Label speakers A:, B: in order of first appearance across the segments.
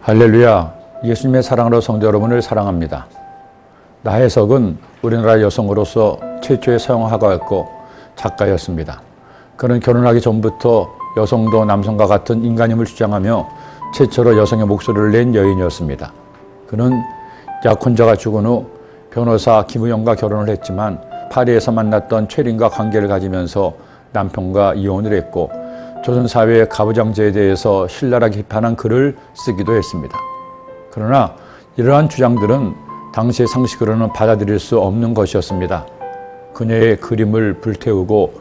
A: 할렐루야, 예수님의 사랑으로 성도 여러분을 사랑합니다. 나혜석은 우리나라 여성으로서 최초의 서양화가였고 작가였습니다. 그는 결혼하기 전부터 여성도 남성과 같은 인간임을 주장하며 최초로 여성의 목소리를 낸 여인이었습니다. 그는 약혼자가 죽은 후 변호사 김우영과 결혼을 했지만 파리에서 만났던 최린과 관계를 가지면서 남편과 이혼을 했고 조선사회의 가부장제에 대해서 신랄하게 비판한 글을 쓰기도 했습니다. 그러나 이러한 주장들은 당시의 상식으로는 받아들일 수 없는 것이었습니다. 그녀의 그림을 불태우고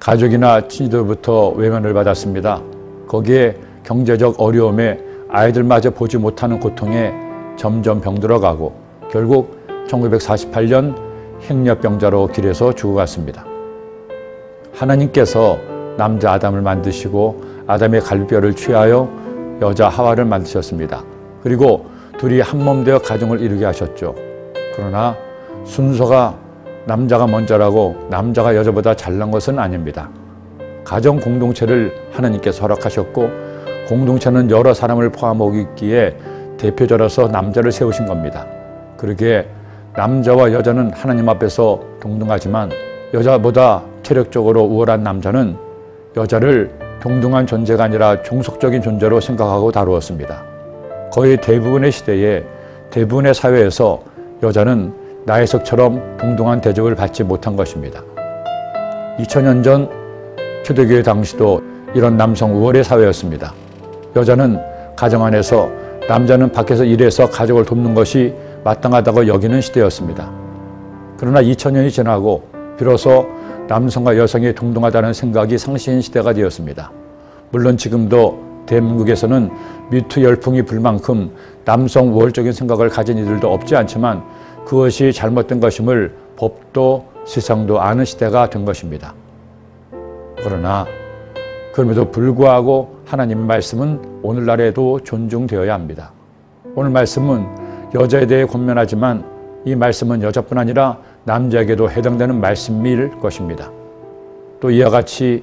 A: 가족이나 친지들부터 외면을 받았습니다. 거기에 경제적 어려움에 아이들마저 보지 못하는 고통에 점점 병들어가고 결국 1948년 행렬병자로 길에서 죽어갔습니다. 하나님께서 남자 아담을 만드시고 아담의 갈비뼈를 취하여 여자 하와를 만드셨습니다. 그리고 둘이 한 몸 되어 가정을 이루게 하셨죠. 그러나 순서가 남자가 먼저라고 남자가 여자보다 잘난 것은 아닙니다. 가정 공동체를 하나님께서 허락하셨고 공동체는 여러 사람을 포함하고 있기에 대표자로서 남자를 세우신 겁니다. 그러기에 남자와 여자는 하나님 앞에서 동등하지만 여자보다 체력적으로 우월한 남자는 여자를 동등한 존재가 아니라 종속적인 존재로 생각하고 다루었습니다. 거의 대부분의 시대에 대부분의 사회에서 여자는 나혜석처럼 동등한 대접을 받지 못한 것입니다. 2000년 전 초대교회 당시도 이런 남성 우월의 사회였습니다. 여자는 가정 안에서 남자는 밖에서 일해서 가족을 돕는 것이 마땅하다고 여기는 시대였습니다. 그러나 2000년이 지나고 비로소 남성과 여성이 동등하다는 생각이 상시인 시대가 되었습니다. 물론 지금도 대한민국에서는 미투 열풍이 불 만큼 남성 우월적인 생각을 가진 이들도 없지 않지만 그것이 잘못된 것임을 법도 세상도 아는 시대가 된 것입니다. 그러나 그럼에도 불구하고 하나님의 말씀은 오늘날에도 존중되어야 합니다. 오늘 말씀은 여자에 대해 권면하지만 이 말씀은 여자뿐 아니라 남자에게도 해당되는 말씀일 것입니다. 또 이와 같이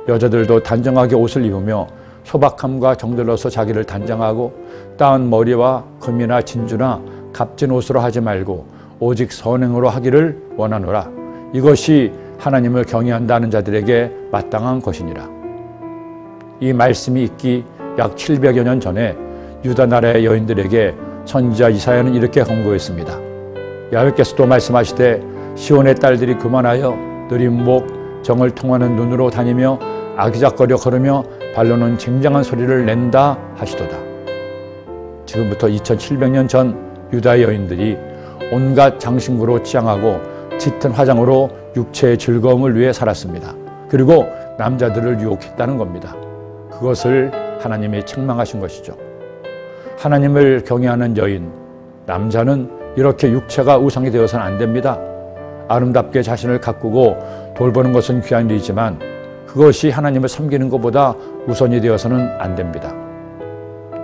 A: 여자들도 단정하게 옷을 입으며 소박함과 정들러서 자기를 단정하고 따은 머리와 금이나 진주나 값진 옷으로 하지 말고 오직 선행으로 하기를 원하노라. 이것이 하나님을 경외한다는 자들에게 마땅한 것이니라. 이 말씀이 있기 약 700여 년 전에 유다 나라의 여인들에게 선지자 이사야는 이렇게 권고했습니다. 야훼께서도 말씀하시되 시온의 딸들이 그만하여 느린 목 정을 통하는 눈으로 다니며 아기작거려 걸으며 발로는 쟁쟁한 소리를 낸다 하시도다. 지금부터 2700년 전 유다의 여인들이 온갖 장신구로 치장하고 짙은 화장으로 육체의 즐거움을 위해 살았습니다. 그리고 남자들을 유혹했다는 겁니다. 그것을 하나님이 책망하신 것이죠. 하나님을 경외하는 여인, 남자는 이렇게 육체가 우상이 되어서는 안 됩니다. 아름답게 자신을 가꾸고 돌보는 것은 귀한 일이지만 그것이 하나님을 섬기는 것보다 우선이 되어서는 안 됩니다.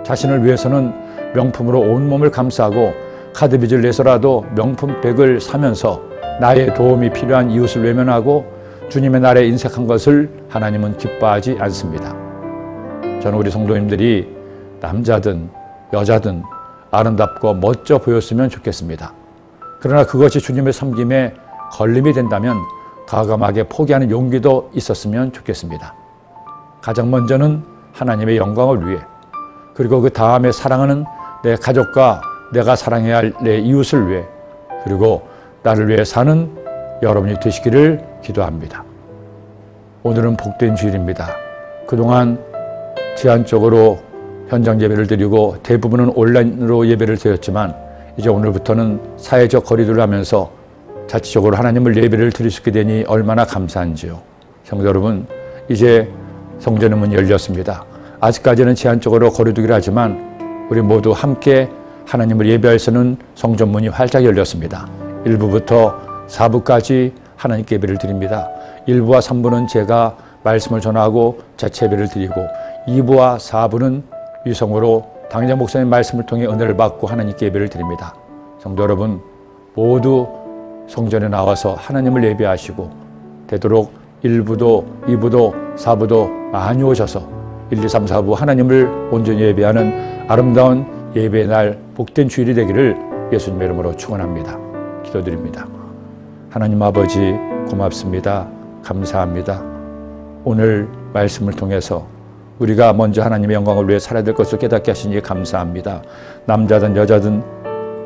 A: 자신을 위해서는 명품으로 온몸을 감싸고 카드빚을 내서라도 명품백을 사면서 나의 도움이 필요한 이웃을 외면하고 주님의 날에 인색한 것을 하나님은 기뻐하지 않습니다. 저는 우리 성도님들이 남자든 여자든 아름답고 멋져 보였으면 좋겠습니다. 그러나 그것이 주님의 섬김에 걸림이 된다면 과감하게 포기하는 용기도 있었으면 좋겠습니다. 가장 먼저는 하나님의 영광을 위해, 그리고 그 다음에 사랑하는 내 가족과 내가 사랑해야 할 내 이웃을 위해, 그리고 나를 위해 사는 여러분이 되시기를 기도합니다. 오늘은 복된 주일입니다. 그동안 제한적으로 현장 예배를 드리고 대부분은 온라인으로 예배를 드렸지만 이제 오늘부터는 사회적 거리두기를 하면서 자체적으로 하나님을 예배를 드릴 수 있게 되니 얼마나 감사한지요. 성도 여러분, 이제 성전의 문이 열렸습니다. 아직까지는 제한적으로 거리두기를 하지만 우리 모두 함께 하나님을 예배하여서는 성전 문이 활짝 열렸습니다. 1부부터 4부까지 하나님께 예배를 드립니다. 1부와 3부는 제가 말씀을 전하고 자체 예배를 드리고 2부와 4부는 위성으로 당장 목사님 말씀을 통해 은혜를 받고 하나님께 예배를 드립니다. 성도 여러분, 모두 성전에 나와서 하나님을 예배하시고 되도록 1부도 2부도 4부도 많이 오셔서 1, 2, 3, 4부 하나님을 온전히 예배하는 아름다운 예배의 날 복된 주일이 되기를 예수님 이름으로 축원합니다. 기도드립니다. 하나님 아버지 고맙습니다. 감사합니다. 오늘 말씀을 통해서 우리가 먼저 하나님의 영광을 위해 살아야 될 것을 깨닫게 하시니 감사합니다. 남자든 여자든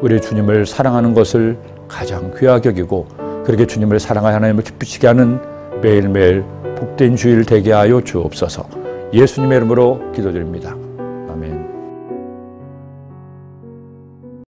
A: 우리 주님을 사랑하는 것을 가장 귀하게 여기고 그렇게 주님을 사랑하여 하나님을 기쁘시게 하는 매일매일 복된 주일 되게 하여 주옵소서. 예수님의 이름으로 기도드립니다.